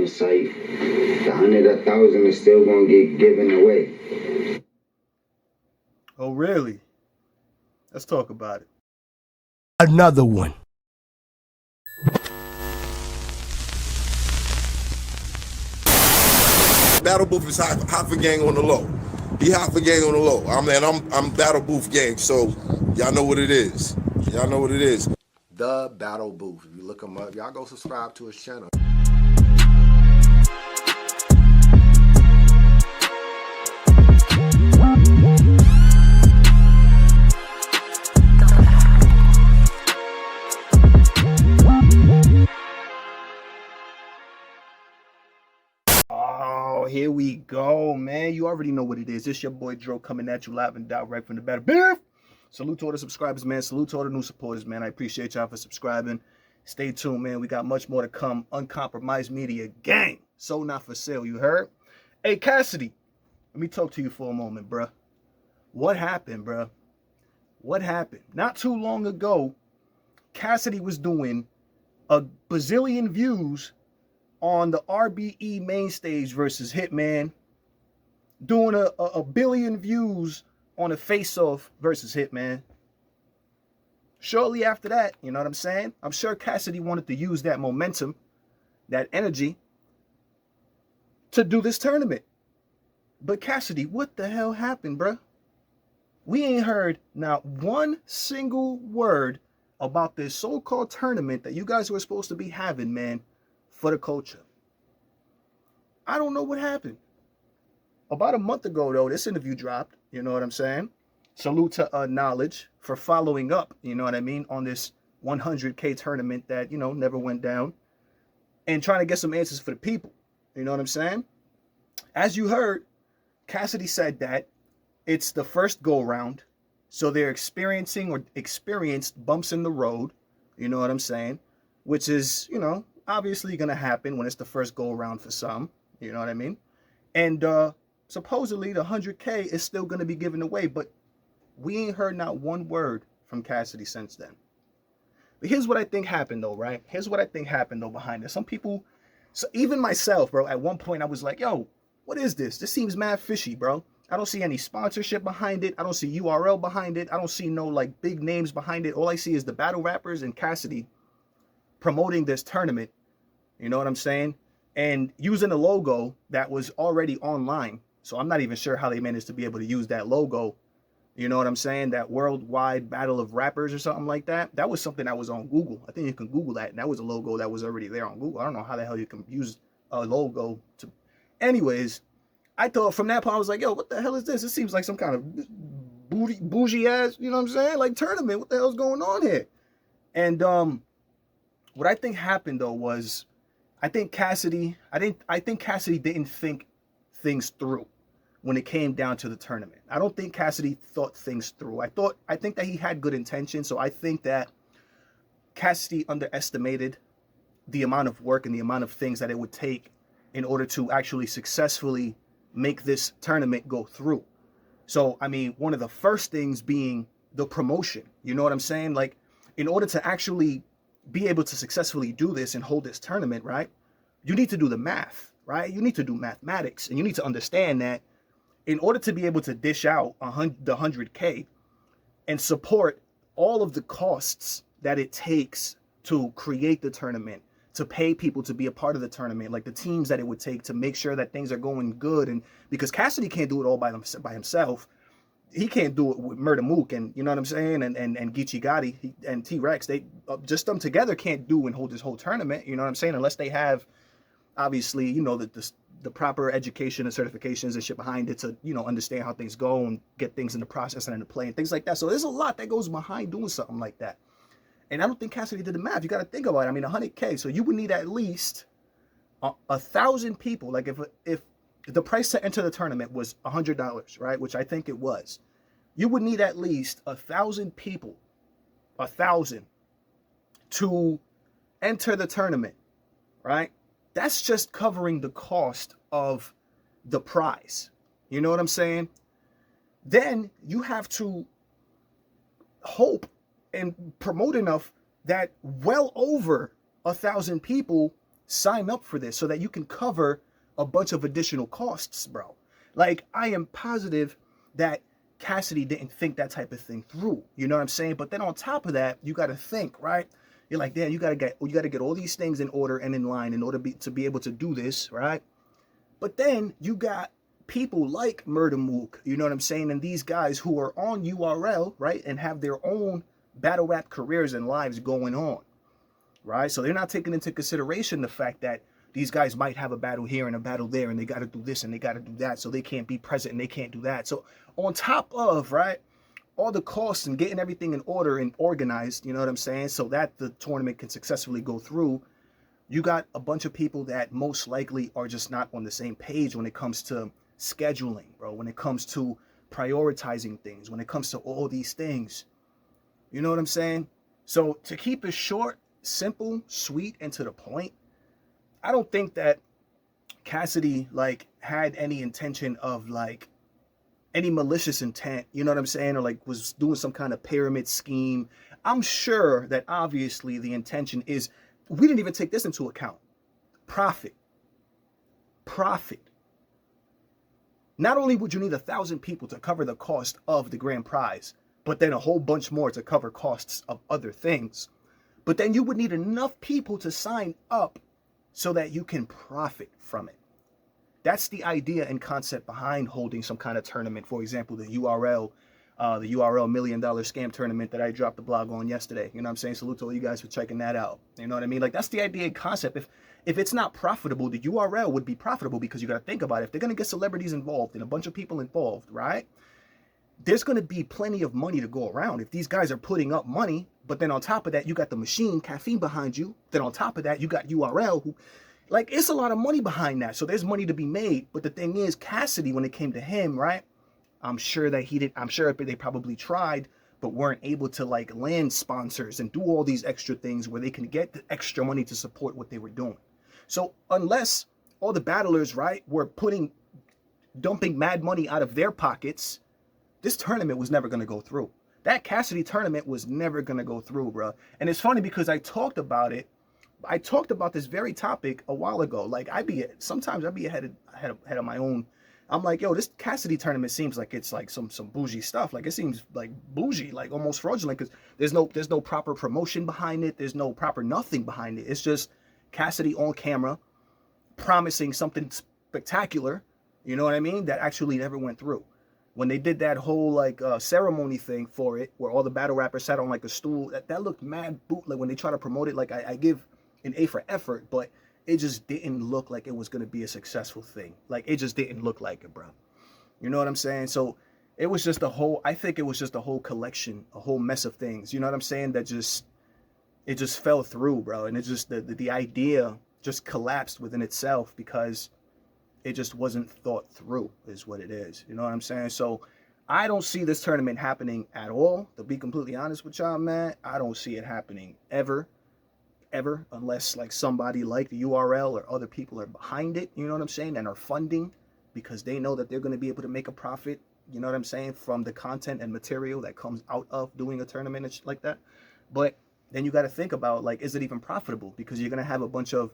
on site, the 100, 1,000 is still gonna get given away. Oh, really? Let's talk about it. Another one. Battle Booth is half a gang on the low. He half a gang on the low. I'm Battle Booth gang, so y'all know what it is. Y'all know what it is. The Battle Booth. If you look him up, y'all go subscribe to his channel. Oh, here we go, man. You already know what it is. It's your boy Dro coming at you live and direct from the Battle Booth. Salute to all the subscribers, man. Salute to all the new supporters, man. I appreciate y'all for subscribing. Stay tuned, man. We got much more to come. Uncompromised Media gang. So not for sale, you heard? Hey, Cassidy, let me talk to you for a moment, bruh. What happened, bruh? What happened? Not too long ago, Cassidy was doing a bazillion views on the RBE main stage versus Hitman, doing a billion views on a face-off versus Hitman. Shortly after that, you know what I'm saying? I'm sure Cassidy wanted to use that momentum, that energy, to do this tournament. But Cassidy, what the hell happened, bruh? We ain't heard not one single word about this so-called tournament that you guys were supposed to be having, man, for the culture. I don't know what happened. About a month ago, though, this interview dropped, you know what I'm saying? Salute to Knowledge for following up, you know what I mean, on this 100K tournament that, you know, never went down, and trying to get some answers for the people, you know what I'm saying? As you heard, Cassidy said that it's the first go-round, so they're experiencing or experienced bumps in the road, you know what I'm saying, which is, you know, obviously going to happen when it's the first go-around for some, you know what I mean? And supposedly the 100K is still going to be given away, but we ain't heard not one word from Cassidy since then. But here's what I think happened, though, right? Here's what I think happened, though, behind this. Some people, so even myself, bro, at one point I was like, yo, what is this? This seems mad fishy, bro. I don't see any sponsorship behind it. I don't see URL behind it. I don't see no, like, big names behind it. All I see is the battle rappers and Cassidy promoting this tournament, you know what I'm saying? And using a logo that was already online. So I'm not even sure how they managed to be able to use that logo, you know what I'm saying? That worldwide battle of rappers or something like that. That was something that was on Google. I think you can Google that. And that was a logo that was already there on Google. I don't know how the hell you can use a logo to... Anyways, I thought from that point, I was like, yo, what the hell is this? It seems like some kind of bougie ass, you know what I'm saying? Like tournament. What the hell's going on here? And what I think happened, though, was I think Cassidy didn't think things through when it came down to the tournament. I don't think Cassidy thought things through. I think that he had good intentions. So I think that Cassidy underestimated the amount of work and the amount of things that it would take in order to actually successfully make this tournament go through. So, I mean, one of the first things being the promotion. You know what I'm saying? Like, in order to actually be able to successfully do this and hold this tournament, right? You need to do the math, right? You need to do mathematics, and you need to understand that in order to be able to dish out the 100K and support all of the costs that it takes to create the tournament, to pay people to be a part of the tournament, like the teams that it would take to make sure that things are going good. And because Cassidy can't do it all by himself, he can't do it with Murder Mook and, you know what I'm saying, and Geechee Gotti and T-Rex. They just them together can't do and hold this whole tournament, you know what I'm saying, unless they have, obviously, you know, the proper education and certifications and shit behind it to, you know, understand how things go and get things in the process and into play and things like that. So there's a lot that goes behind doing something like that. And I don't think Cassidy did the math. You got to think about it. I mean, 100K. So you would need at least 1,000 people. Like if the price to enter the tournament was $100, right? Which I think it was. You would need at least 1,000 people, 1,000 to enter the tournament, right? That's just covering the cost of the prize. You know what I'm saying? Then you have to hope and promote enough that well over 1,000 people sign up for this so that you can cover a bunch of additional costs, bro. Like, I am positive that Cassidy didn't think that type of thing through. You know what I'm saying? But then on top of that, you got to think, right? You're like, damn, you got to get all these things in order and in line in order to be able to do this, right? But then you got people like Murder Mook, you know what I'm saying? And these guys who are on URL, right? And have their own battle rap careers and lives going on, right? So they're not taking into consideration the fact that these guys might have a battle here and a battle there, and they got to do this and they got to do that, so they can't be present and they can't do that. So on top of, right, all the costs and getting everything in order and organized, you know what I'm saying, so that the tournament can successfully go through, you got a bunch of people that most likely are just not on the same page when it comes to scheduling, bro, when it comes to prioritizing things, when it comes to all these things. You know what I'm saying? So to keep it short, simple, sweet, and to the point, I don't think that Cassidy like had any intention of like any malicious intent, you know what I'm saying, or like was doing some kind of pyramid scheme. I'm sure that obviously the intention is, we didn't even take this into account. Profit. Not only would you need 1,000 people to cover the cost of the grand prize, but then a whole bunch more to cover costs of other things. But then you would need enough people to sign up so that you can profit from it. That's the idea and concept behind holding some kind of tournament. For example, the URL $1 million scam tournament that I dropped the blog on yesterday. You know what I'm saying? Salute to all you guys for checking that out. You know what I mean? Like, that's the idea and concept. If it's not profitable, the URL would be profitable, because you got to think about it. If they're going to get celebrities involved and a bunch of people involved, right? There's going to be plenty of money to go around. If these guys are putting up money, but then on top of that, you got the machine, Caffeine, behind you. Then on top of that, you got URL, who, like, it's a lot of money behind that. So there's money to be made. But the thing is, Cassidy, when it came to him, right? I'm sure they probably tried, but weren't able to like land sponsors and do all these extra things where they can get the extra money to support what they were doing. So unless all the battlers, right, were dumping mad money out of their pockets, this tournament was never going to go through. That Cassidy tournament was never going to go through, bro. And it's funny because I talked about this very topic a while ago. Like, sometimes I'd be ahead of my own. I'm like, yo, this Cassidy tournament seems like it's like some bougie stuff. Like, it seems like bougie, like almost fraudulent, because there's no proper promotion behind it. There's no proper nothing behind it. It's just Cassidy on camera promising something spectacular, you know what I mean, that actually never went through. When they did that whole like ceremony thing for it, where all the battle rappers sat on like a stool, that looked mad bootleg. When they try to promote it, like I give an A for effort, but it just didn't look like it was going to be a successful thing. Like, it just didn't look like it, bro. You know what I'm saying? So it was just I think it was just a whole collection, a whole mess of things. You know what I'm saying? That it just fell through, bro. And it just, the idea just collapsed within itself because it just wasn't thought through, is what it is. You know what I'm saying? So I don't see this tournament happening at all. To be completely honest with y'all, man, I don't see it happening ever, unless like somebody like the URL or other people are behind it, you know what I'm saying, and are funding, because they know that they're going to be able to make a profit, you know what I'm saying, from the content and material that comes out of doing a tournament and shit like that. But then you got to think about, like, is it even profitable? Because you're going to have a bunch of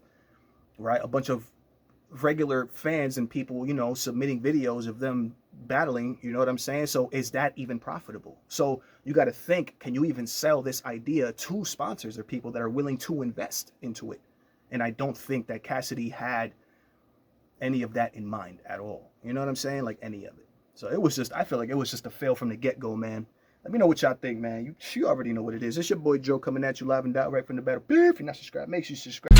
regular fans and people, you know, submitting videos of them battling, you know what I'm saying? So is that even profitable? So you got to think, can you even sell this idea to sponsors or people that are willing to invest into it? And I don't think that Cassidy had any of that in mind at all. You know what I'm saying? Like, any of it. So it was just, I feel like it was just a fail from the get-go, man. Let me know what y'all think, man. You already know what it is. It's your boy Joe coming at you live and direct from the battle. If you're not subscribed, make sure you subscribe.